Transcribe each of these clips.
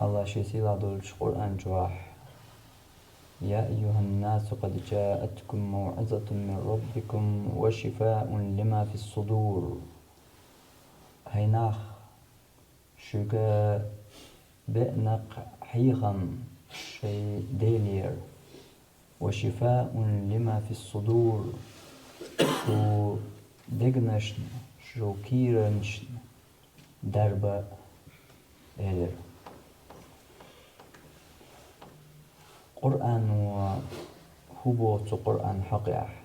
الله شيسي لا دولش قرآن جواح. يا أيها الناس قد جاءتكم موعظة من ربكم وشفاء لما في الصدور. هيناخ شوكا بأنق حيغم شي ديلير وشفاء لما في الصدور. شو دقنشن شو كيرنشن دربا إير. قرآن وهو قرآن حقيح.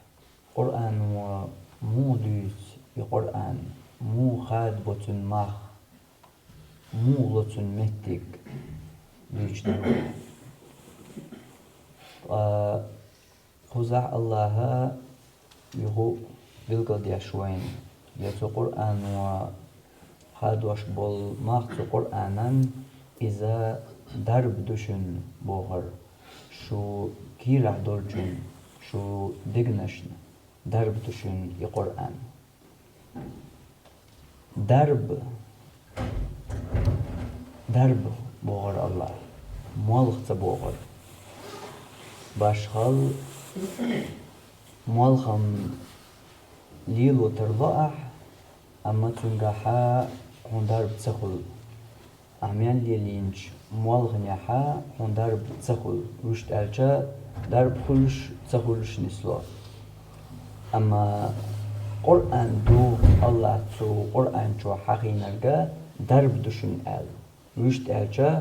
قرآن ومو دوت بقرآن مو خاد بوتن مخ مو لوتن مهتك دوش درو. خزع الله يهو بلقد يشوين يتو قرآن وخاد وش بول مخ قرآنا إذا درب دوشن بوغر شو كيرع دولجن شو دقنشن درب دوشن يقرآن. درب بوغر الله مالخ بوغر باشخال مالخم ليلو ترضاح أما تنجحا هون درب تسخل أعمال ليلينش مالغن يحا هون درب تسخل رشت أرجع درب خلش تسخلش نسلا. أما قرآن دو الله تو قرآن جو حقين أرجع درب دوشن أل رشت أرجع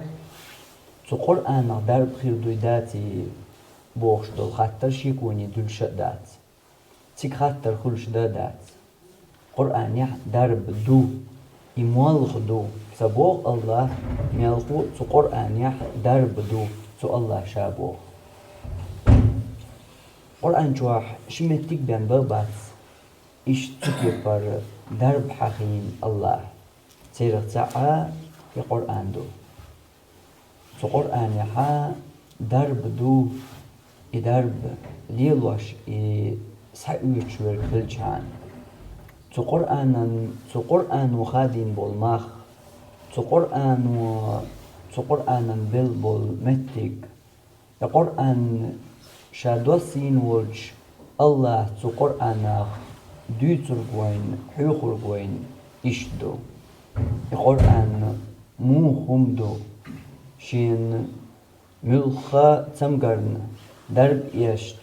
تو قرآن درب خير دويداتي بوخش دل خطر شيكوني دل شدات تيك خطر خلش دات قرآن يح درب دو يمالغ دو سبوغ الله ميلغو تو قرآن يح درب دو تو الله شابوغ. قرآن جواح شمتك بين بابات إيش تكبر درب حقين الله تيرغ تعا في قرآن دو تو قرآن يحا درب دو يدرب ليلوش يسحقوش وركلشان تو قرآن وخادين بالمخ تو قرآن بول متك يا قرآن شادوسين ولش الله تو قرآن دوتر قوين حيخر قوين إشدو يا قرآن مو خمدو شين ملخا تمقرن درب يشت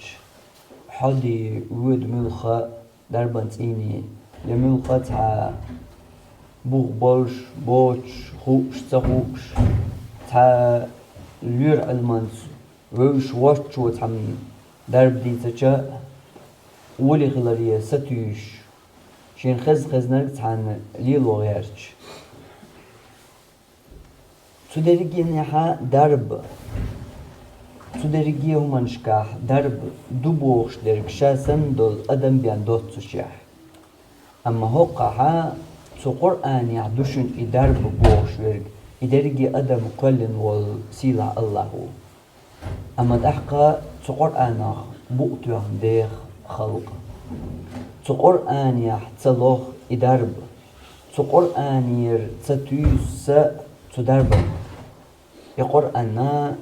حدي ود ملخا دربنت إني لملخا تا بوغ بولش بوش خوش تخوش تا لير المنس وش وشو تم درب دي تجا ولي غلالية ستوش شين خز نرقت عن ليلو غيرش تدرجي نحا درب تدرجي هم نشكاح درب دبوخش درك شاسم دول أدم بيان دوت تشيح. أما هو قاحا تو قرآن يعدوشن إدرب بوخش ورق إدرجي أدم قلن والسيلة الله. أما دحقا تو قرآن بوقت يهنديخ خلق تو قرآن يحتلوخ إدرب تو قرآن يرتتوس تدرب يقرأنا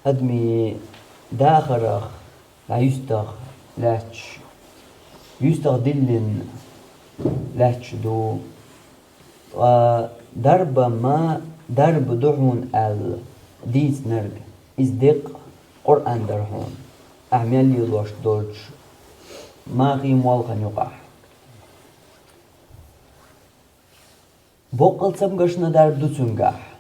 أدمي داخرخ لا يستغ لاتش يستغ دلن لاتش دو درب ما درب دحون ال ديز نرج إزدق قرآن درهون أعمال يلوش دولش ما غي موالغن يقح بوقل سمغشنا درب دو تنگح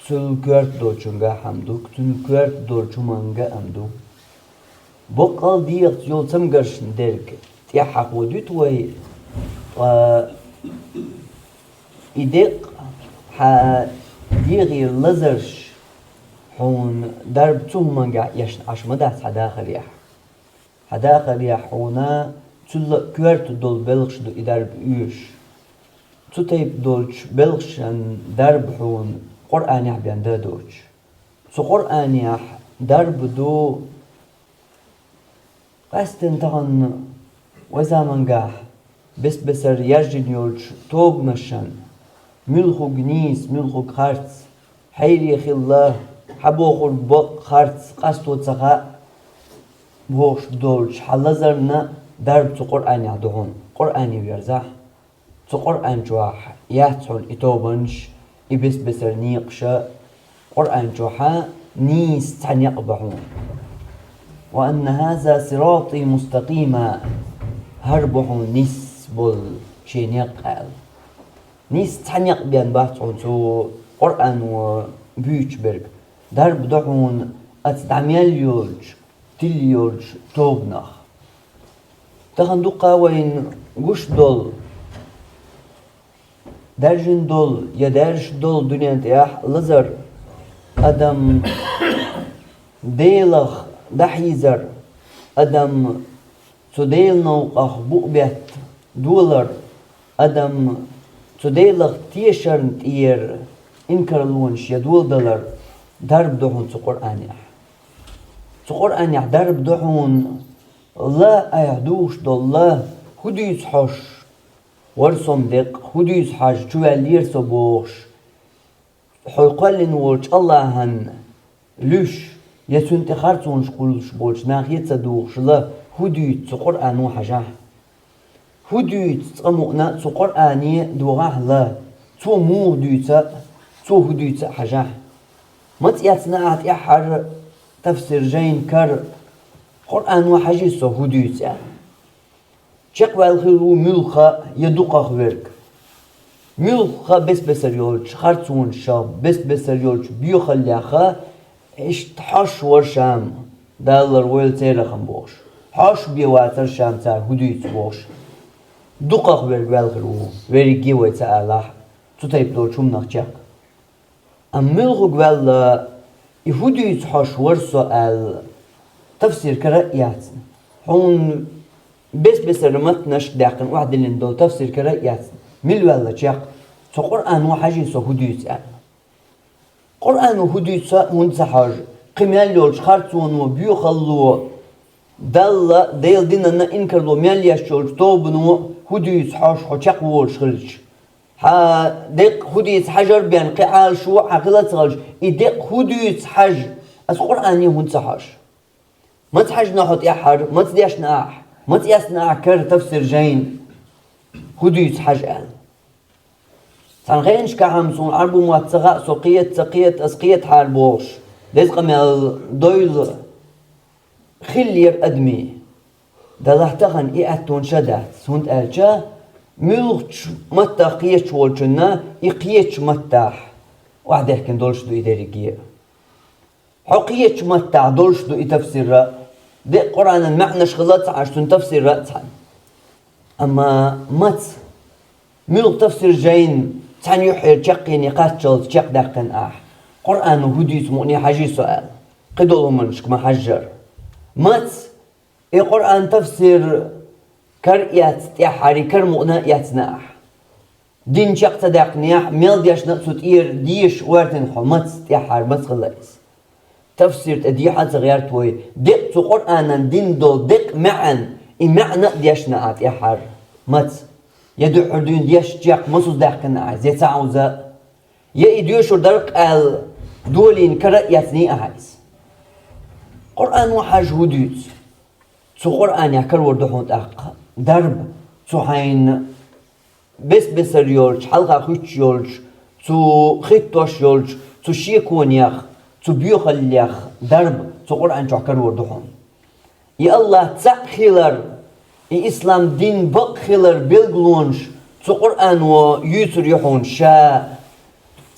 سلكرت دوچونگا همدو تنكرت دوچومانگا امدو بقال ديغت يول سمغرشن درك تيحق ودوت وي إدق ها ديغي لزرش حون درب تومانگا يشن عشمدات حداخل يح حونا تل كرت دول بلغش دو إدرب يوش تتيب دولش بلغشن درب حون قرآن يح بيان دادوش سو قرآن يح درب دو قستن تغن وزامن قاح بس بسر يرجن يولش توب مشان ملخو جنيس ملخو خارت حيري خلا حبوخر بق خارت قصتو تسخاء بوش دولش حلزرنا درب تو قرآن يعدهون قرآن يرزح تو قرآن جواح ياتون إتوبنش إبس بسر نيقشا قرآن جوحا نيس تن يقبحون وأن هذا صراطي مستقيما هربحون نيس بول شين يقال نيس تن يقبيان باتعون تو قرآن وبيوشبرغ درب دحون أتدعميال يولج تليولج توبنخ تخندقا وين وش دول درجن دول يا درج دول دنيا تياح لزر أدم ديلخ دحيزر أدم تديل نوقخ بؤبت دولر أدم تديلخ تيشرن تير إنكرلونش يدول دولر درب دحون تقرآن يح تقرآن يح درب دحون لا أيهدوش دول لا هديس حش ورسم دق هديس حش شوالير سبوش حيقلن ولش الله هن لش يسنت خارتونش قولش بولش ناخيت صدوش لا هديت قرآن وحجه هديت تقمقنا قرآني دوغه لا تو مو هديت تو هديت حجه ما تياتنا عت يحر تفسير جين كر قرآن وحجي سو هديت شق والخيرو ملخا يدوق خبرك ملخا بس بسر يولش خارتون شاب بس بسر يولش بيخليخا إيش تحش ورشام دالر ويل تيرخم بوش حش بيواتر شام تاع هديت بوش دوق خبرك والخيرو ويري جيوه تاع الله تطيب دول شوم نخشق أم ملخو قبل يهديت حش ورسو تفسير كرأيات هون بس بسر متنش داقن واحد اللي ندول تفسير كرأيات مل ولا شق سو قرآن وحاجي سو هديت قرآن وهديت هون سحر قمال لولش خارتون وبيخلو دل ديل ديننا إنكرلو مالياش شولش توبنو هديت حاش حشق وولش خلش ها دق هديت حجر بين قعال شو عقلت غلش إدق هديت حج أس قرآن يهون سحر ما تحج نحط يحر ما تديش ناح ما تياسنا كر تفسير جين هديت حج تنغينش كعمسون عربو مواتسغاء سقيت أسقيت حاربوش ليس قمال دويل خلير أدمي دلحتغن إيأتون شدات سونت ألجا ملغش متى قيتش والجنة إقيتش متاح واحد يحكي دولش دو إداريكية حقيتش متى دولش دو إتفسير دي قرآن المعنى شغلات عشان تفسير رأتها أما مت ملغ تفسير جين تان يحير تشقي نقاط شلت تشق دقن قرآن وهديت مؤني حاجي سؤال قدولو منشك ما حجر مت إي قرآن تفسير كرئيات تيحاري كرمؤنا ياتناح دين شق تدقنيح ميل ديش نقصد إير ديش وارتن حمت تيحار بس خلاص تفسير تديحة غير توي دق تو قرآن دين دول دق معا معنى ديشنا عت يحر مت يدو حردون ديش جاق مصوص داقنا عايز يتعوزا يديوشو درق ال دولين كرأيتني عايز قرآن وحاج هدوت تو قرآن يحكر وردحون تاق درب تو حين بس بسر يولج حلقة خوش يولج تو خيطوش يولج تو شيكون يخ تو بيخليخ درب تو قرآن جحكر وردحون يا الله تأخيلر إسلام دين بقخيلر بلغلونش تو قرآن ويوتر يحون شا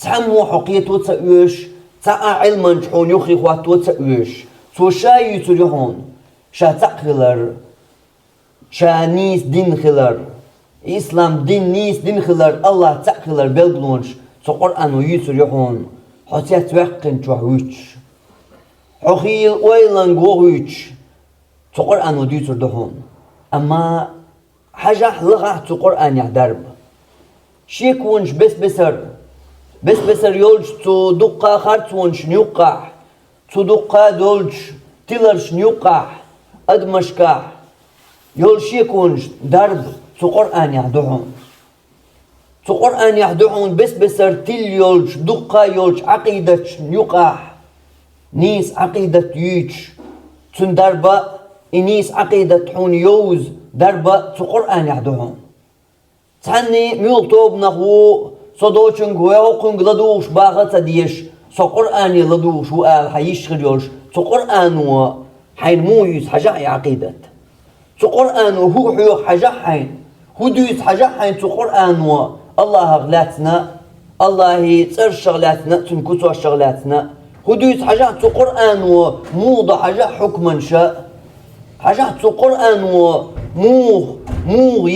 تعمو حقيتو تأويش تا علما جحون يخي خواتو تأويش تو شا يوتر يحون شا تأخيلر شا نيس دين خيلر إسلام دين نيس دين خيلر الله تأخيلر بلغلونش تو قرآن ويوتر يحون حتى توقن جوهوش حقيل ويلان جوهوش تو قرآن وديتر دهون أما حاجة لغة تو قرآن يحدرب شيكونش بس بسر يولج تو دقة خارتونش نيوقع تو دقة دولج تلرش نيوقع أدمشكع يول شيكونش درب تو قرآن يحدهون قرآن يحدعون بس بسر تل يولش دقا يولش عقيدة يقح نيس عقيدة يوش تن دربا إنيس عقيدة حون يوز دربا قرآن يحدعون تعني ميول توب نخو صدوشن غويوقن غلدوش باغة ديش قرآن يلدوش وقال حيشغل يولش قرآن حين مويس حجاء عقيدة قرآن هو حيوخ حجاء حين هو دويس حجاء حين قرآن الله غلاتنا الله تسر شغلاتنا تنكسو شغلاتنا هدويت حاجات قرآن وموضة حاجات حكما شاء حاجات قرآن وموغ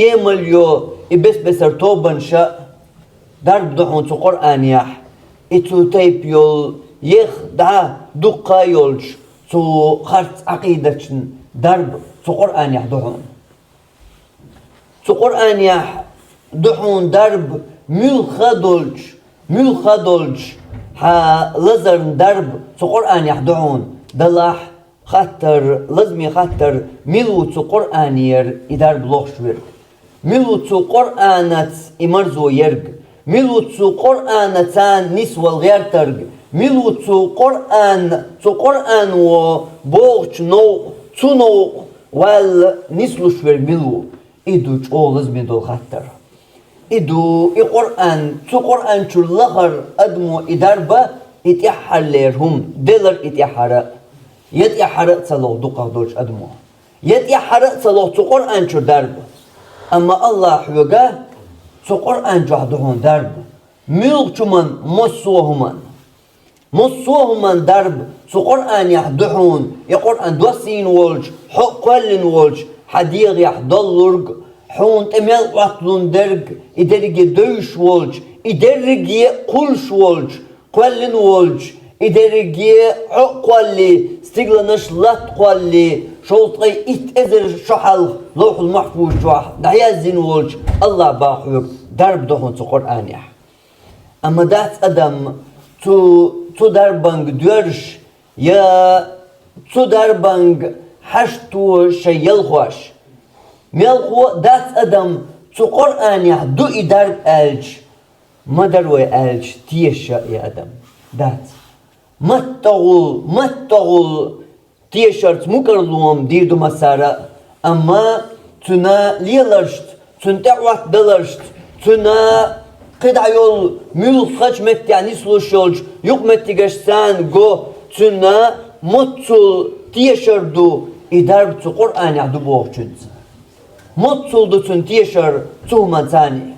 يمليو إبس بسر توبا شاء درب دحون قرآن يح إتو تيب يول يخ دا دقا يولش تو خرط عقيدة درب قرآن يح دحون قرآن يح دحون درب مل خدولش ها لزرن درب قرآن يحدعون دلاح خطر لازم خطر ملو قرآن ير يدرب لوشوير ملو قرآنت إمرزو يرج ملو قرآن تان نسوى الغير ترج ملو قرآن و بوغش نو تنو وال نسلوشوير ملو إدوش أو لازم دول خطر إدو القرآن قرآن شو لغر أدمو إداربا إتيحر ليرهم دلر إتيحر يتيحر صلو دوقا دوش أدمو يتيحر صلو قرآن شو درب أما الله حيوغا قرآن شو عدهون درب ملك شمان مصوهمان درب قرآن يحدحون يقرآن دوسين والج حقوالين والج حديغ يحضلرق حون تميل قطلون درج إدرجي دوش والج إدرجي قلش والج قلن والج إدرجي عقلي استغلنش لات قلي شوطي إتأذر شحل لوح المحفوظ جوح دعيازين والج الله باخوك درب دهون قرآن يح أما دات أدم تو دربانج دورش يا تو دربانج حشتو شيل خوش ملخو دات أدم تو قرآن يحدو إدارب ألج ما دروي ألج تيشا يا أدم دات ما تغول تيشارت مكرلوم ديردو مسارا أما تنا ليلرشت تنتعوات دلرشت تنا قدع يول ملخش متعني سلوشولج يوك متغشتان جو تنا مطل تيشاردو إدارب تو قرآن يحدو بوغشنز مطلدو تنتيشر تهما تاني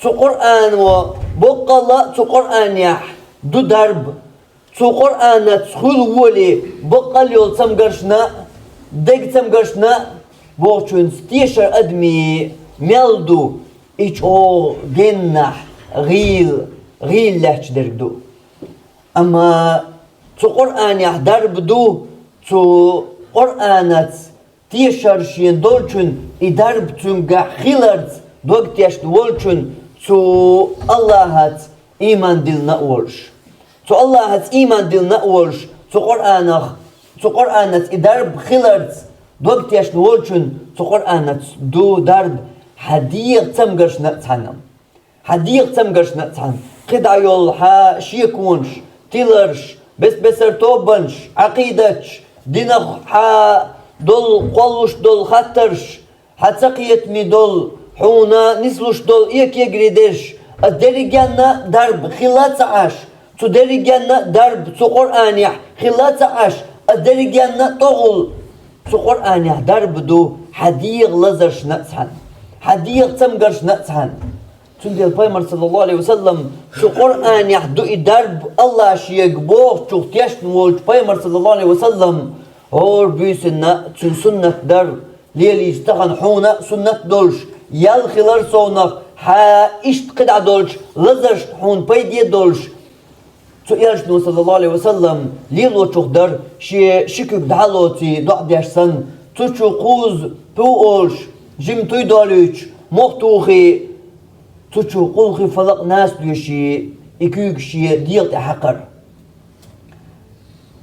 تو قرآن و بقلا تو قرآن يح دو درب تو قرآن تخل ولي بقل يول تمغرشنا دق تمغرشنا بوچون تيشر أدمي ميلدو إيش أو جنح غيل لحش درقدو أما تو قرآن يح درب دو تو قرآنت تيشر شين دولچون إدارب تونغا خيلرد دوغتيش دولچون تو الله هات إيمان دل نأولش تو الله هات إيمان دل نأولش تو قرآنت إدارب خيلرد دوغتيش دولچون تو قرآنت دو درب حديق تمغرش نتحنم حديق تمغرش نتحن قدع يول ها شيكونش تيلرش بس بسر توبنش عقيدتش دينخ ها دول قلوش دول خطرش حتسقيت مي دول حونا نسلوش دول إيك يجريدش الدرجانا درب خلات عاش تو درجانا درب تو قرآن يح خلات عاش الدرجانا طغل تو قرآن يح درب دو حديق لزرش نتحن حديق تمغرش نتحن تندي البيمر صلى الله عليه وسلم شو قرآن يح دو درب الله شيق بوغ شو تيشن والج بيمر صلى الله عليه وسلم هور بيسنا تن سنة در ليلي يستغن حونا سنة دولش يالخلر صونخ ها اشت قدع دولش لزرش حون بيدي دولش تو يالشنو صلى الله عليه وسلم ليلو چوخ در شكوك دعالوتي دع ديشسن تو چو قوز بو اولش جيم توي دالوش مختوخي تو چو قلخي فلق ناس دوشي اكيوك شي ديلت حقر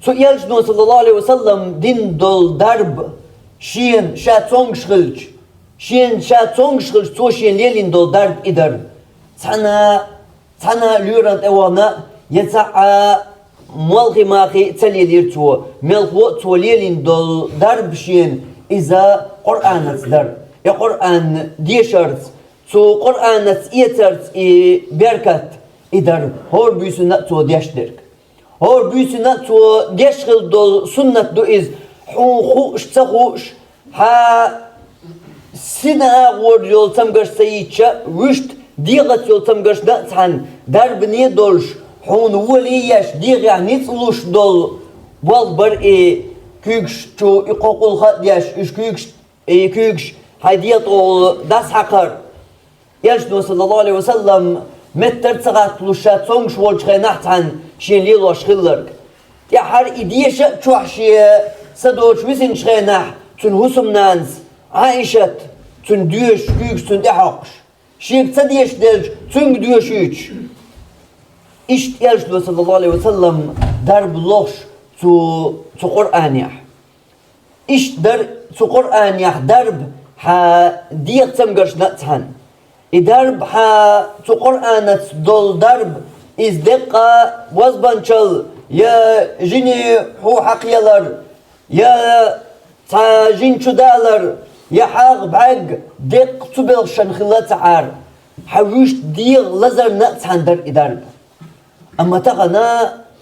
So Yelchno sallallahu alaihi wasallam din dol darb شين شا تونغ شغلج شين شا تونغ شغلج تو شين ليلين دول درب إدر تانا لورانت اوانا يتسع مالغي ماخي تليلير تو ملغو توليلين دول دربشين إذا قرآن در يا قرآن ديشرت تو قرآن إيترت بركت إدر هور بيسنا تو ديشدرك هور بيسنا تو ديشغل دول سنة دو إز خوش تخوش ها سنا غور يول تمغش سيتشا وشت ديغت يول تمغش داتان دربني دولش حون وليش ديغ يعني تلوش دول والبر كيكش تو يقوقل خديش إش كيكش هديت أول داس حقر يجدو صلى الله عليه وسلم متر تغات لوشات صنش والشخي نحتان شين ليلو شخلرك يا حر إديش تشوحشي سدوش ويسن شخي نح تن هسم نانس عائشة تن ديش كيكش تن دحقش شيك تديش دلج تن ديوشيش إشت يجدو صلى الله عليه وسلم درب لوش تو قرآن يح إشت در تو قرآن يح درب ها ديق تمقرش نتهن درب ها تو قرآن دول درب إز دقة وزبانشل يا جيني هو حقيالر يا تا جين شدالر يا حاق بعق دق تبلشن خلات عار حوش ديق لزر نتهن در درب أما تغنى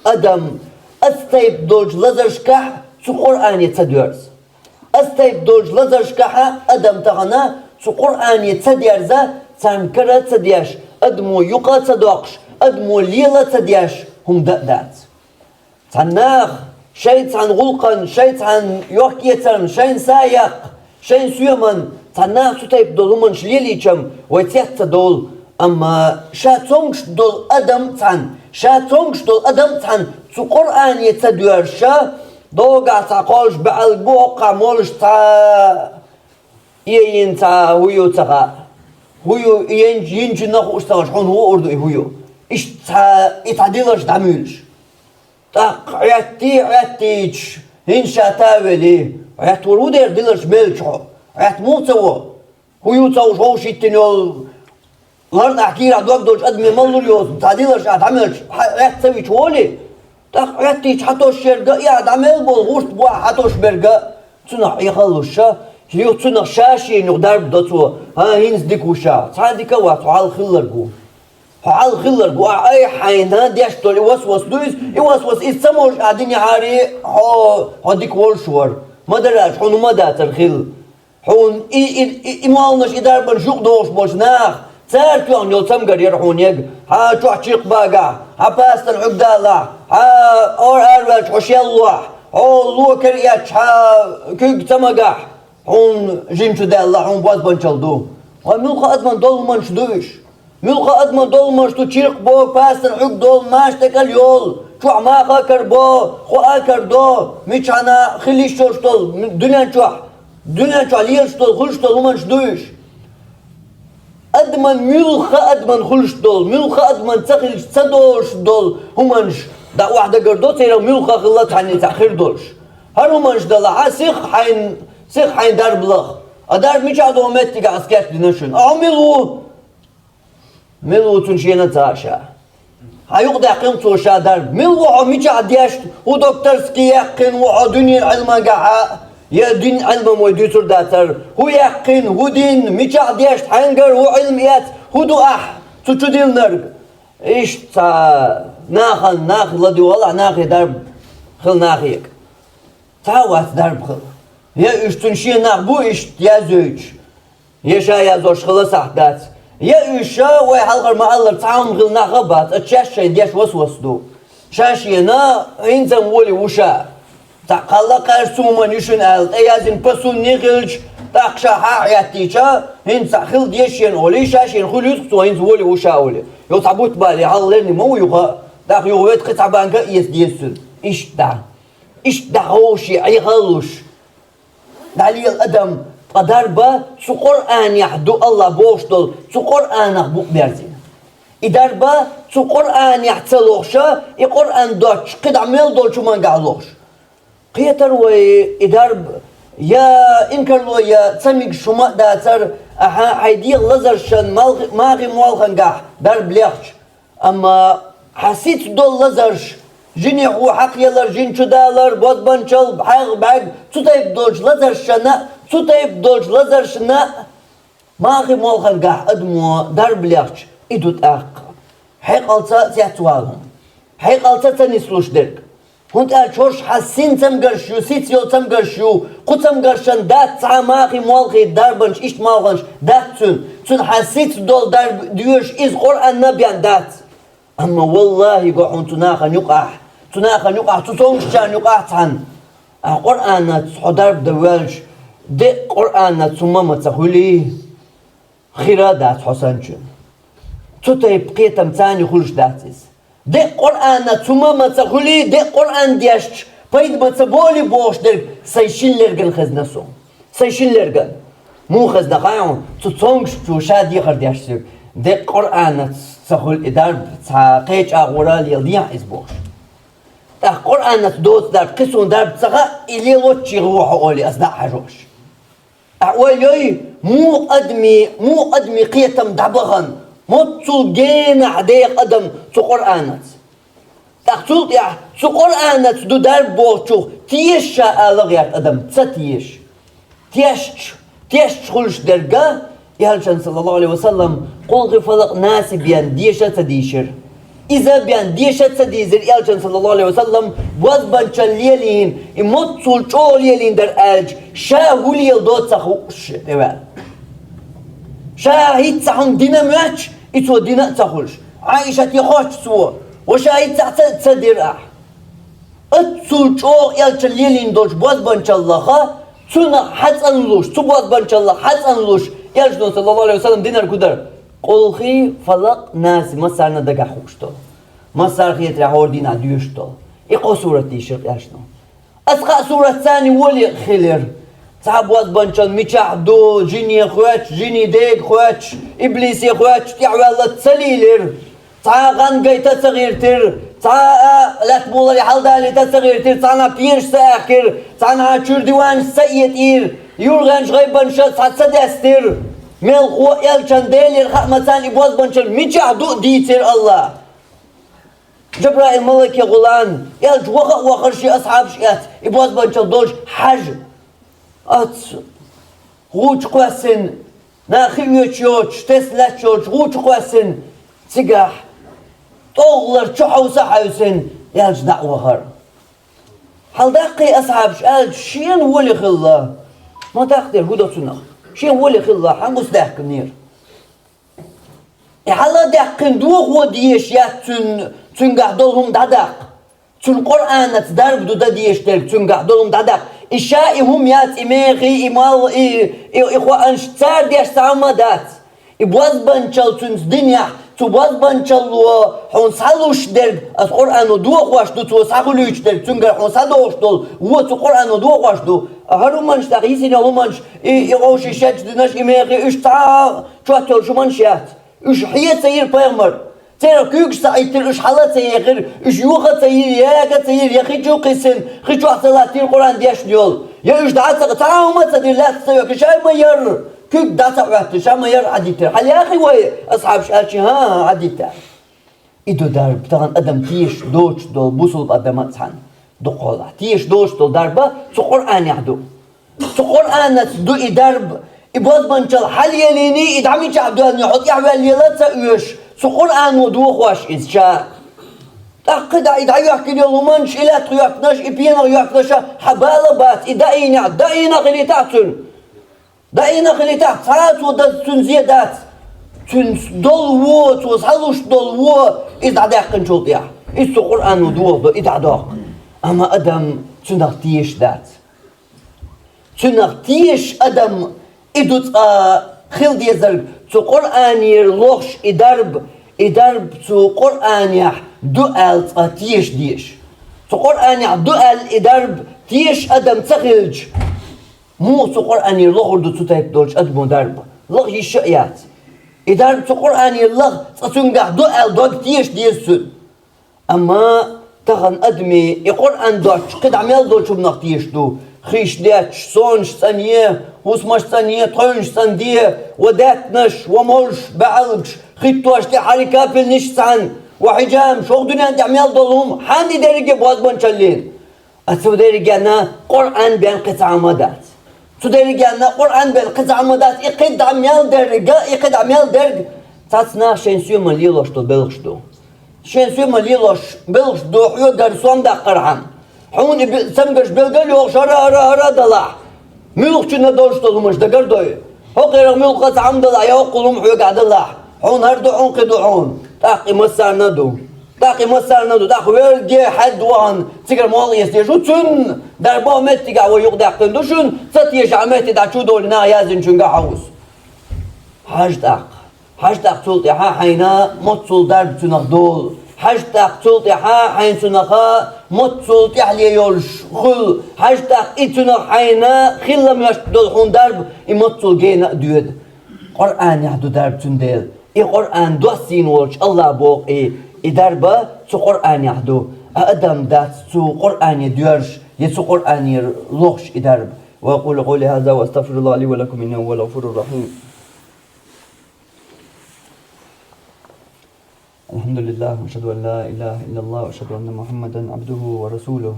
أدم أستيب دولج لزر شكح تو قرآن يتدورز أستيب دولج لزر شكح أدم تغنى تو قرآن يتديرزا تنكرة تديش أدمو يقا تدوقش أدمو ليلة تديش هم دات تناخ شيء تن غلقا شيء تن يوكيتن شيء سايق شيء سيمن تناخ تتيب دولمن شليليشم ويتيت دول أما شاتونش دول أدم تن شاتونش دول أدم تن تو قرآن يتديرشا دوغا تقولش بعالبوقع مولش تا يين تا هيو تغا هيو ينجي نخو اشتغش حون هو أردو هيو إش تا يتعديلش دعميلش تاق عياتيش هنشا تاولي عيات ورودير ديلش ميلشو عيات موتسو هيو تاوش هوش يتنيول لارد أحكير عدوك دولش أدمي مالور يوز تعديلش عدعملش عيات تسوي شوالي تاق عياتيش حتوش شرقا يعد عمل بول غورت بوا حتوش برقا تنح يخلوشا هيو تنح شاشي نقدر بدوتو ها هينز ديكوشا تعديكا واتو عال خلرقو عال خلرقو أي حينا ديش دول يوسوس دويس يوسوس إستموش قاعدين يعاري ها ديك والشور ما دراش حونو ما داتر خل حون إمالنش إداربن شوق دوش بوش ناخ سارتو عن يلتم قرير حونيق ها توحشيق باقا ها باست العقدالة ها اور أرواج حشيالله ها لوكر ياتش ها كيك تمقاح حون جيمشو دالله حون باز بانشالدو وملقى أدمان دول منش دوش ملقى أدمان دول منش تو تشيق بو باست العقدول ماش تكال يول شو عماقا كربو خو آكر دو ميش عنا خليش شوش دول دنيا شوح ليش دول خلش دول منش دوش أدمن ملخا أدمن خلش دول ملخا أدمن تخلش تدوش دول همانش دا واحدة قردو تيرا ملخا خلات عني تأخير دولش هر همانش دالا سيخ حين دار بلخ أدار ميش عدو متك عسكات لنشن ملو تنشينا تاشا هايوق داقين توشا درب ملو ميش عدياش و دكتورسكي يقين و دنيا علم قاعا يا دين علم موديتر داتر هو يقين هو دين ميجا ديش حنجر هو علميات هو دؤح تشديل نرج إيش تا ناخل لدي والله ناخي درب خل ناخيك تاوات درب خل يا إيش تنشي ناخبو إيش يا زوج يشا يا زوج خلاص أحداث يا إيشا ويحلقر ما الله تعاون خل ناخبات أتشاشة ديش وسوس دو شاشينا إنسان ولي وشا تقلا قرسوما نشون ألت أيازن بسون نخلج تقشا حياتيشا هن سخل ديشين أولي شاشين خليت تو هن زولي وشاولي يو تعبوت بالي علّني مو يوغا داخ يوغيت قطع بانكا يس ديسون إيش دا هوشي أي غلوش دالي الأدم قدربا سو قرآن يحدو الله بوشتل سو قرآن أخبوك بيرزين إداربا سو قرآن يحتلوشا إي قرآن دوش قد عمل دولشو من قالوش قيتر وإدارب يا إنكر يا تسميك شما داتر أها حيدي لزرشن ماغي موالخن قاح درب ليخش أما حسيت دول لزرش جيني هو حق يلر جين شدالر بود بنشل بحق بعد تطيب دولش لزرشنا تطيب دولش لزرشنا ماغي موالخن قاح أدمو درب ليخش إدوت أق حيقالتا تيحتوالهم حيقالتا تنسلوش درك هونت أشوش حسين تمقرشو سيتيو تمقرشو قو تمقرشن دات تعماقي موالخي داربنش إشت مالغنش دات تون حسيت دول دارب ديوش إز قرآن نبيان دات أما والله قوحون تناخا نقح تسونشان نقح تحن قرآن تسحو دارب دوالش دي قرآن تسمم تخولي خيرا دات حسنشن تطيب قيتم تاني خلش داتيز دي قرآن تماما تقولي دي قرآن ديشت بايد ما تبولي بوش درك سيشين لرغن خزنسو سيشين لرغن مو خزنا خايون تتصونش تو شاد يخر ديشت دي قرآن تقول إدار تقيج أغورال يلديع إزبوش قرآن تدوت دار قسون دار بتسغى إلي لوتشي روح أولي أصدع حجوش أولي مو أدمي قيتم دعبغن مطل جينا عدي قدم تو قرآنت تقتل يا تو قرآنت دو دار بوشو تيش آلغيات قدم تيش خلش درجة يهلشان صلى الله عليه وسلم قل غفلق ناس بيان ديشة تديشر إذا بيان ديشة تديزر يهلشان صلى الله عليه وسلم وزبان شليلين مطل شو ليلين در آلج شاهو ليل دوت سخوش شاهد تحن دينا ماتش إتو دينا تخلش عائشة يخوش سوا وشاهد تحت تدير اتسو چوغ يالچ ليلين دوش بوز بانچ الله تنا حسن لوش تو بوز بانچ الله حسن لوش يالچ صلى الله عليه وسلم دينار كدر قلخي فلق ناس مسارنا دقا خوشتو مسار خيت رحور دينا ديوشتو إقو سورة ديشر ياشنو أسقى سورة ثاني ولي خيلر تعب واد بانشان ميشاح دو جيني خواتش جيني ديك خواتش إبليسي خواتش تعوالة تسليلر تعا غنقاي تتغيرتر تعا لا تبولا لحالدالي تتغيرتر تعنا بيرش ساكر تعنا شردوان سيد إير يورغانش غيبان شاد تسدستر ميل خو يالشان ديلير خامتان إبواز بانشان ميشاح دو ديتر الله جبرائيل ملك يغلان يالش وخر شي أصحاب شيات إبواز بانشان دولش حج غوش قواسن ناخيوش يوش تسلات يوش غوش قواسن تقاح طولر شحو سحوسن يالش دعوة هر حال داقي أصحابش قال شين ولي خلا ما تقدر هدو تنخ شين ولي خلا حنقص داق منير حالا داقن دوغ وديش يات تنقح دولهم داداق تن قرآن تدرب دو داديش تلك تنقح دولهم داداق إشائهم يات إميغي إمال إخوة أنشتار ديش تعمدات إبواز بانشال تنس دنيا تبواز بانشال حون سالوش درب أس قرآن دوغ واشدو تو ساقلوش درب تنقر حون سالوش دول هو تو قرآن دوغ واشدو هرو منش تغيسين يلو منش إغوش إشاج دناش إميغي إش تعا شواتول شو منشيات إش حيات سير بيغمر ترى كيوكش سايتر إش حالات سيغير إش يوغا سير ياغا سير يا خيجو قسن خيجو أحسلاتين القرآن دياش ديول يا إش دعاتك تعاوما تدير لا تسيوك شاي ما ير كيوك دعاتك وقت شاي ما ير عديتر حال يا أخي وي أصحاب شالشي ها عديتر إدو دار بتغن أدم تيش دوش دول بوصل بأدمات حن دو قولة تيش دوش دول داربا سو قرآن يحدو سو قرآن دو إدارب إبواز بانشال حال يليني إدعمي جعبدو أن يحط يحوال يلا تأويش سو قرآن ودوخ واش إزشاء تأقد إذا يحكي لي منش إلا تيحكناش إبينا يحكناش حبالة بات دائنا غليتاتن دائنا غليتات ساعات ودات تنزيدات تنس دول وو توصلوش دول وو إذا داقن شوطيح إسو قرآن ودوخ دو إذا داق أما أدم تنغتيش دات تنغتيش أدم إدوت خيل ديزرق تو قرآن يرلوش إدرب تو قرآن يح دوال تيش ديش تو قرآن يح دوال إدرب تيش أدم تخلج مو تو قرآن يرلوغ دو تتايب دولش أدمو درب لغ يشعيات إدرب تو قرآن يرلوغ تتنقح دوال دوغ تيش ديسون أما تغن أدمي القرآن دوش قد عميل دولش بنغ تيش دو خيشداتش صونش ثانية وسمش ثانية طونش ثانية وداتنش ومرش بعلقش خيتوش دي حركة بالنشسان وحجام شوق دنيا تعمل ضلهم حاندي درجة بواز بنشلين أتسو درجة أنا قرآن بين قطع مدات سو درجة أنا قرآن بين قطع مدات إقد عميال درجة إقد عميال درجة تاتنا شين سيو مليلوش تو بلغشتو شين سيو مليلوش بلغشتو حيو درسوان دا قرآن حوني سمجش بلغل يوغ شرا دلع ملوك چنا دولشتو لمش دا قردوي هو قيرغ ملوك قطع عمدلع يوغ قلوم حيو قعدلع حون هردو حون قدو حون تاقي مسار ندو تاقي ويرجي حد وان تيجر مالي يستيجو تون دربا متي قاعد ويوق داقتن دوشون ستيش عمتي دا شو دول نا يازن شنقا حوس حاج داق تولتي حا حينا متصول درب تنق دول حاج داق تولتي حا حين تنقا متصول تحلي يولش خل حاج داق اتنق حينا خلم يش دول حون درب متصول جينا دود قرآن يحدو درب تنديل قرآن دوسين ولش الله بوق دربا سو قرآن يحدو أدم دات سو قرآن يديرش يسو قرآن يلوخش درب وأقول قولي هذا وأستغفر الله لي ولكم إنه هو الغفور الرحيم. الحمد لله وأشهد أن لا إله إلا الله وأشهد أن محمدا عبده ورسوله.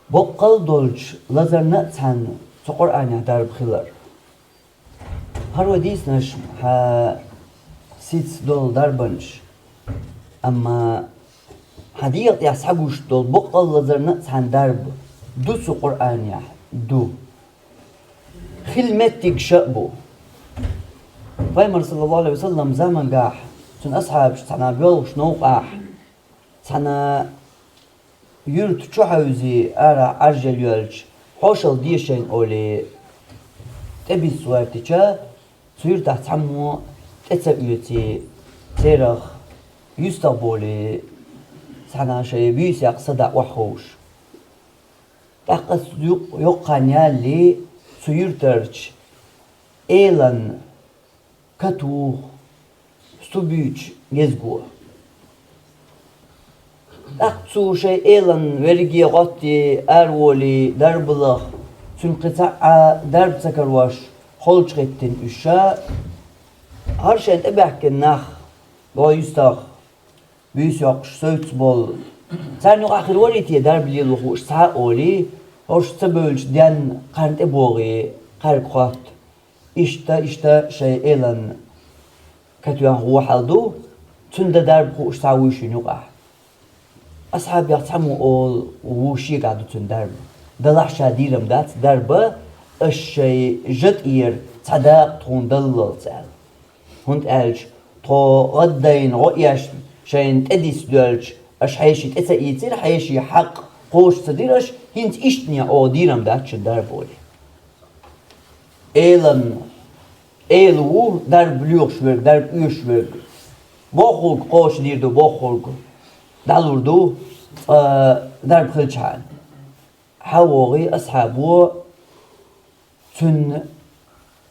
بقل دولش لازر نتسان سو قرآن يحدرب خلر هر وديس نش ها سيتس دول دربنش أما حديقة يسحقوش دول بقل لازر نتسان درب دو سو قرآن يح دو خلمتك شأبو فايمر صلى الله عليه وسلم زمن قاح تن أصحاب تنا بيولش نوق قاح تنا يرت شحوزي أرى أرجل يولش حوشل ديشين أولي تبي سوارتشا سوير تحت حمو تتسبيوتي تيرخ يستقبولي تنا شيء بيسيق صدق وحوش تقص يقانيا لي سوير ترش إيلان كتو ستوبيتش يزقو أقصو شيء إيلان ورقي غطي أرولي دربلخ سنقطع درب سكرواش خلش غتن إشا هرشان أبحك النخ بايستخ بيسيقش سويتس بول سارنو آخر وريتي درب لي لخوش ساقولي هرش سبولش ديان قرنت أبوغي قرق خط إشتا شيء إيلان كتوان هو حالدو تند درب خوش ساويشي نقع أصحاب يقتحمو أول ووشي قعدو تند درب دلح شاديرم دات دربا الشيء جد إير صداق تون دلل سأل هند ألش تو غدين رؤياش شين تديس دولش أش حيشي تتأيتير حيشي حق قوش صديرش هنت إشتنيا أو ديرم دات شد دربولي إيلن إيلو درب ليوشورك درب يوشورك بوخوك قوش ديردو بوخوك دالوردو درب خلشان حواغي أصحابو تن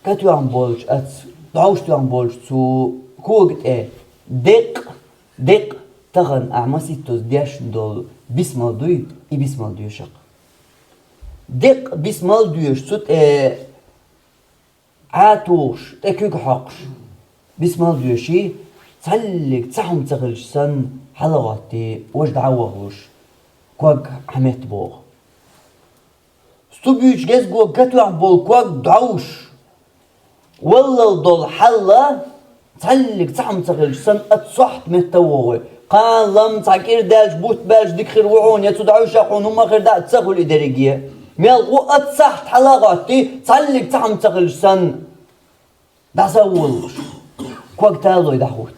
كتوان بولش أت دعوشتوان بولش تو كوغت دق تغن أعماسيتوس دياشن دول بسمال دوي بسمال دويشق دق بسمال دويش سوت عاتوش تكوك حقش بسمال دويشي تسلق تسحم تغلش سن حلغاتي وجد عوغوش كوغ حميت بوغ ستوبيوش جزغو كتوان بول كوغ دعوش والله دول حلا تسلق تسحم تغلش سن اتصحت مهتوغي قال لم تعكير دالش بوت بالش ديكخير وعون يتدعوش يقون هما خير دا تسغل إداريجية ميلغو اتصحت حلغاتي تسلق تسحم تغلش سن دا سولش كوغ تالو يدحوت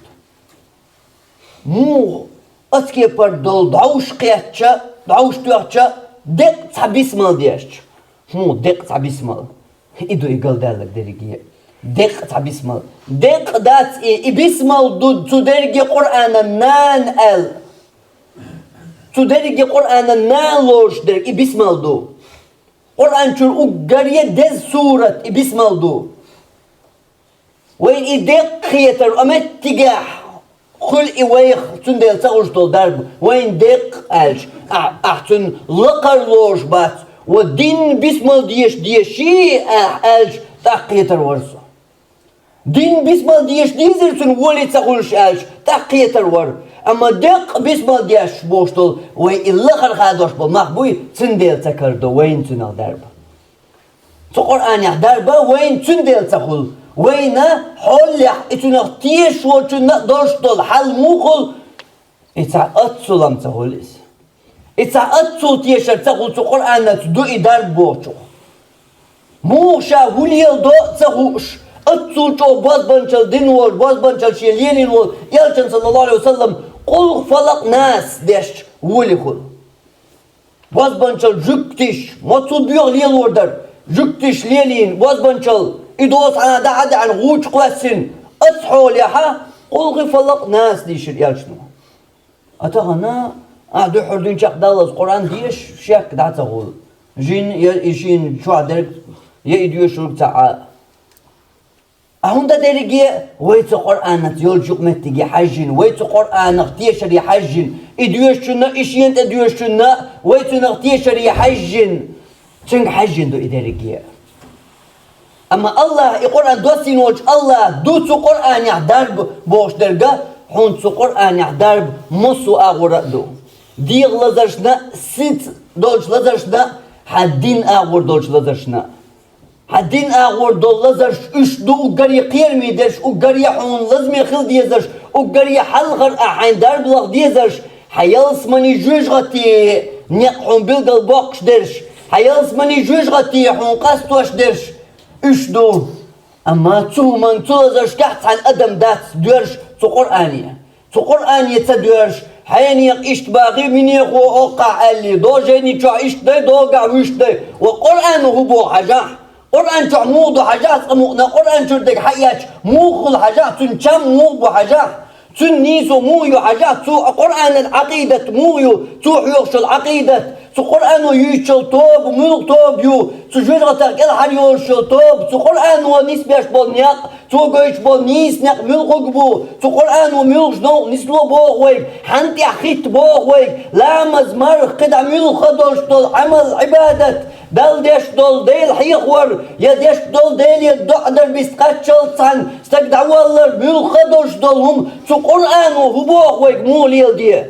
مو أتكي بردول دعوش قياتشا دعوش تواتشا دق تبسمال ديش مو دق تبسمال إدو يقال دالك درجية دق تبسمال دق دات إبسمال دو تدرجي قرآن نان ال تدرجي قرآن نان لوش درج إبسمال دو قرآن شر أقرية دز سورة إبسمال دو وين إدق خيتر أمت تجاح خل إويخ تندل تغش دول درب وين دق ألش أحسن لقر لوش بات والدين بسمال ديشي ألش تقيتر ورسو دين بسمال ديزرتن ولي تغلش ألش تقيتر ور أما دق بسمال ديش بوشتل وين اللقر خادوش بالمحبوي تندل تكردو وين تنال درب تقرآن يح دربا وين تندل تقول وين حول يح اتنق تيش وتنق دوشتل حل موخل اتع أتصلم تقوليس اتع أتصل تيشر تقول تقرآن تدو درب بوشو موشا هوليل دو تقوش أتصل جو بازبانشل دينور بازبانشل شيلينين وول يلشن صلى الله عليه وسلم قل فلق ناس ديش ولي خل بازبانشل جكتش مطصود بيغ ليل وردر جكتش ليلين بازبانشل إدوس عن دعد عن غوش قواسين أصحول يحا قل فلق ناس ديش يلشنو أتغنا أعدو حردين شاق دالز قرآن ديش شاك دعتا غول جين يشين شو عدرك يأيديو شروك تعال أهوندا ديريجي ويت قرآن تيول جوك متجي حجين ويت قرآن اختيشر يحجين إديوشنا إشين تديوشنا ويت نختيشر يحجين تنج حجين دو إديريجي أما الله يقرأ دوسين وجه الله دوتو قرآن يحضر بوش درجة حونتو قرآن يحضر مصو أغورا دو ديغ لزرشنا ست دولش لزرشنا حدين أغور دولش لزرشنا حدين أغور دول لزرش إش دو أقري قيرمي درش أقري حون لازمي خل ديزرش أقري حلغر أحين دار بلغ ديزرش حيالس مني جوج غتي نقحون بلغل باقش درش حيالس مني جوج غتي حون قاستوش درش إش دو أما تو من تو لزرش كحت عن أدم دات دورش تو قرآنية تو قرآنية تدورش حيني إشت باغي من يخو أوقع اللي دو جيني شو إشت دي دوقع ويشت دي وقرآن هو بو حجاح قرآن تعمود حاجات أمونا قرآن شردك حياج موخل حاجات تنشم مو بحاجات تنيسو مويو حاجات تو قرآن العقيدة مويو تو حيوش العقيدة تو قرآن يشل توب ملك توب يو تو جرغتك الحريوش توب تو قرآن ونسبيش بالنياق تو قيش بالنيس نياق ملك بو تو قرآن وملك نو نسلو بوغويك حنتي حخيت بوغويك لامز مرخ قدع ملك خدوش طول عمل عبادة دل ديش دول ديل حيخور يا ديش دول ديل يدعدر بيستقاتشل تان استقدع والله ملخدوش دولهم تو قرآن وهبوغ ويك موليل دي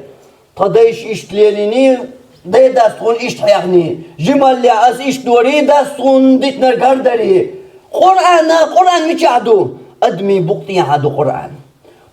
تدايش اشتليليني دي داستخون اشتحيغني جمال لي عز اشتوري داستخون ديتنر كاردري قرآن ميشعدو ادمي بقتي عدو قرآن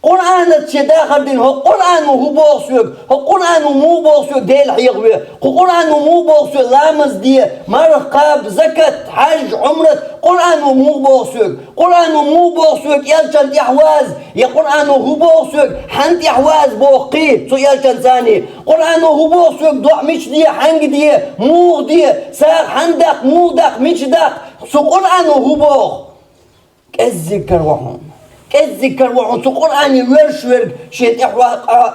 قرآن تشداخل دين هو قرآن وهو بوصيك هو قرآن ومو بوصيك ديل حيغوي هو قرآن ومو بوصيك لامز دي مرقاب زكاة حج عمرة قرآن ومو بوصيك قرآن ومو بوصيك يلشن يحواز يا قرآن وهو بوصيك حنت يحواز بوقي سو يلشن ثاني قرآن وهو بوصيك دوع مش دي حنج دي مو دي ساق حندق مو دق مش دق سو قرآن وهو بوخ كالذكر وحون كذكر وحن تقرأني ويرشوك شيء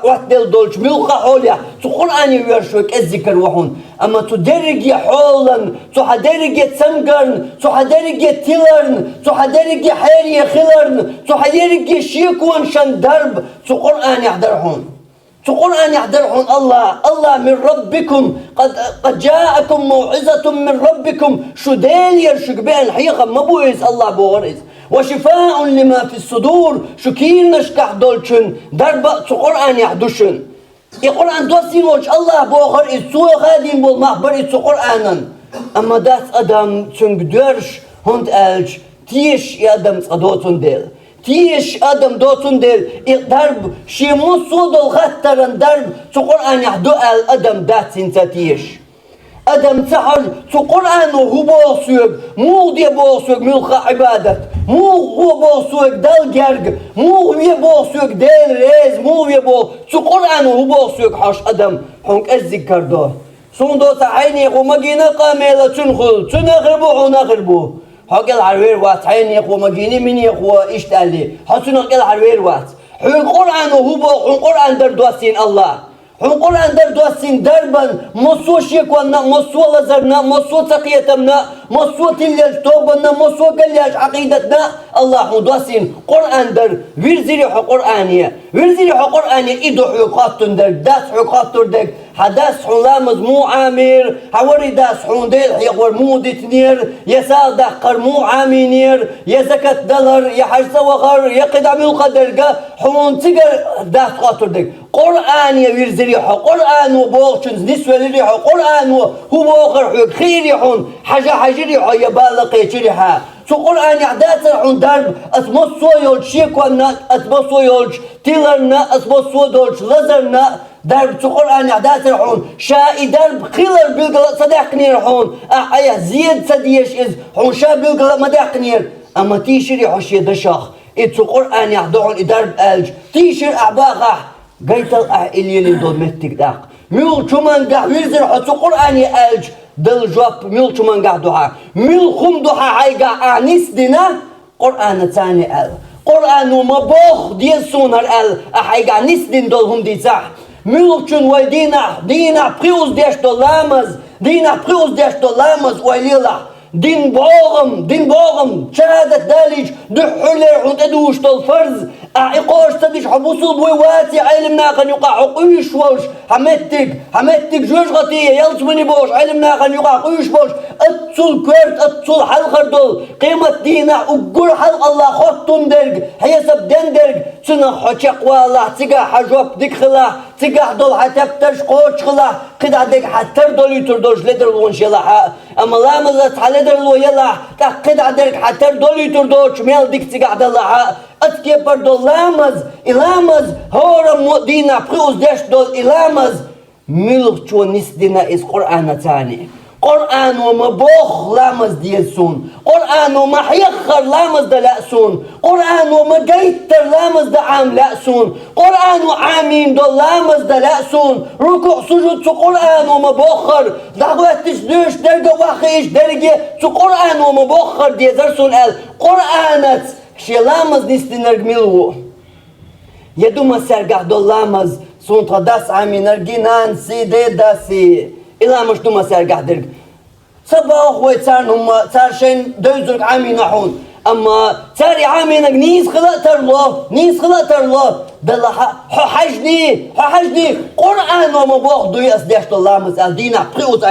واحد دولش ملقى حوليا تقرأني ويرشوك كذكر وحن أما تدرج حولا تحدرج تسمقرن تحدرج تيلرن تحدرج حيري خلرن تحدرج شيكون شن درب تقرأني يحضرحون تقرأني يحضرحون الله من ربكم قد جاءكم موعظة من ربكم شو ديل يرشك بين حقيقة ما بويز الله بورز وشفاء لما في الصدور شكين نشكح دولشن دربا قرآن يحدوشن القرآن دوسين وش الله بوخر السوء غادين بالمحبر السوء قرآنا أما داس أدم تنقدرش هند ألج تيش أدم صدوتن ديل تيش أدم دوتن ديل درب شي مصود الغترن درب قرآن يحدو الأدم دات سنتاتيش أدم تحر تو قرآن وهو بوصيك مو دي بوصيك ملخ عبادة مو هو بوصيك دل جرق مو هو بوصيك دل ريز مو هو تو قرآن وهو بوصيك حاش أدم حنك أذكر ده صندو تعيني ومجينا قاملة تنخل تنغربو ونغربو حق العروير وات عيني ومجيني من يخوى إشتالي حسنق العروير وات حق قرآن وهو بو قرآن در دوسين الله هم قرآن در دوسين دربا مصو شيكونا مصو لزرنا مصو تقيتمنا مصوت اللي توبنا مصوت اللي عقيدتنا الله دوسين قرآن در ويرزري قرآنية ويرزري قرآنية إدو حقاتن در داس حقاتن در حداس حلامز مو عامر حوري داس حونديل يقور مو دتنير يسال دقر مو عامينير يزكاة دلر يحجز وغر يقد عمل قدر حمون تقر داس قاتر در قرآن يويرزري قرآن وبوغشنز نسوة لريحو قرآن هو بوغر حق خير يحون حاجة حجريحو يبالق يجريحا سو قرآن يعدات عن درب أتمصو يولج شيكونا أتمصو يولج تيلرنا أتمصو دولج لزرنا درب سو قرآن يعدات عن شاي درب خيلر بالقلاء صداقنير حون أحيا زيد سديش إز حون شا بالقلاء مداقنير أما تيشري حشي دشاخ إتسو قرآن يعدعون إدرب ألج تيشر أعباقح قيت الأهلية اللي دول متك داق ميل شمان قاع ويزر حسو قرآن يألج دل جواب ميل شمان قاع دعاء ميل خم دعاء عاي قاع آنيس دينا قرآن تاني أل قرآن ومبوخ دي سونر أل أحاي قاع نيس دين دول هم دي صح ميل شون ويدينا بريوز ديش دولامز دينا بريوز ديش دولامز ويليلا دين بوغم شهادة دالج دحولر عند أدوش الفرز أعقوش تدش حبوصل بويواتي علمنا خن يقع قويش وش حمتك جوش غطية يلت مني بوش علمنا خن يقع قويش بوش أتصل كورت أتصل حلقر دول قيمة دينا وقر حلق الله خطن درج حيسب دين درج سنة حشق والله تقع حجوب ديك خلا تقع دول حتفترش قوش خلا قد ديك حتر دول يتردوش لدر ونش يلا أما لا مزت حلدر لو يلا قد ديك حتر دول يتردوش ميل ديك تقع دلها أتكي بردو إلامز هورا دينا بخيوز ديش دول إلامز ملغ چو نس دينا إز قرآن تاني قرآن ومبوخ لامز ديسون قرآن ومحيخر لامز دلأسون قرآن ومقيتر لامز دعام لأسون قرآن وعامين دول لامز دلأسون ركوع سجود سو قرآن ومبوخر دعوات تسدوش درجة واخيش درجة سو قرآن ومبوخر ديزرسون قرآنت شلامز نستنرج ملو يدوم سرقع دولامز سونت داس عامينر جنان سيدي داسي إلا مش دوم سرقع درج صباح ويتسار هم سارشين دوزرق عامين حون أما ساري عامينك نيس خلقتر الله دلا حجني قرآن ومبوخ دوي أسديش دولامز دينا بريوز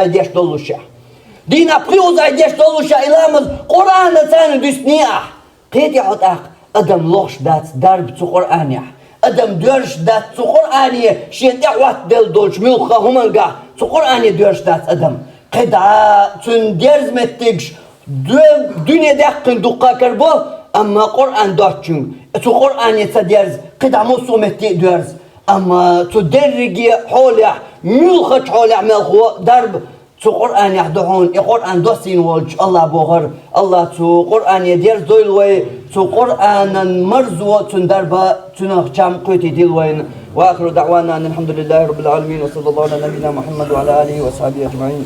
أيديش دولوشا إلامز قرآن تاني دسنيح قيت يحط أدم لوش دات درب تو قرآنية أدم دورش دات تو قرآنية شين دعوات دل دولش ملخا همانقا تو قرآنية دورش دات أدم قدعا تون ديرز متكش دنيا دقن دقا كربو أما قرآن دوتشن تو قرآنية تديرز قدعا مصو متك دورز أما تو درقي حولع ملخا حولع ملخو درب تو قرآن يحدحون قرآن دوسين والج الله بوغر الله تو قرآن يدير دويلوي تو قرآن مرزو تندربا تنخشام قوتي ديلوين وآخر دعوانا أن الحمد لله رب العالمين وصلى الله على نبينا محمد وعلى آله وصحبه أجمعين.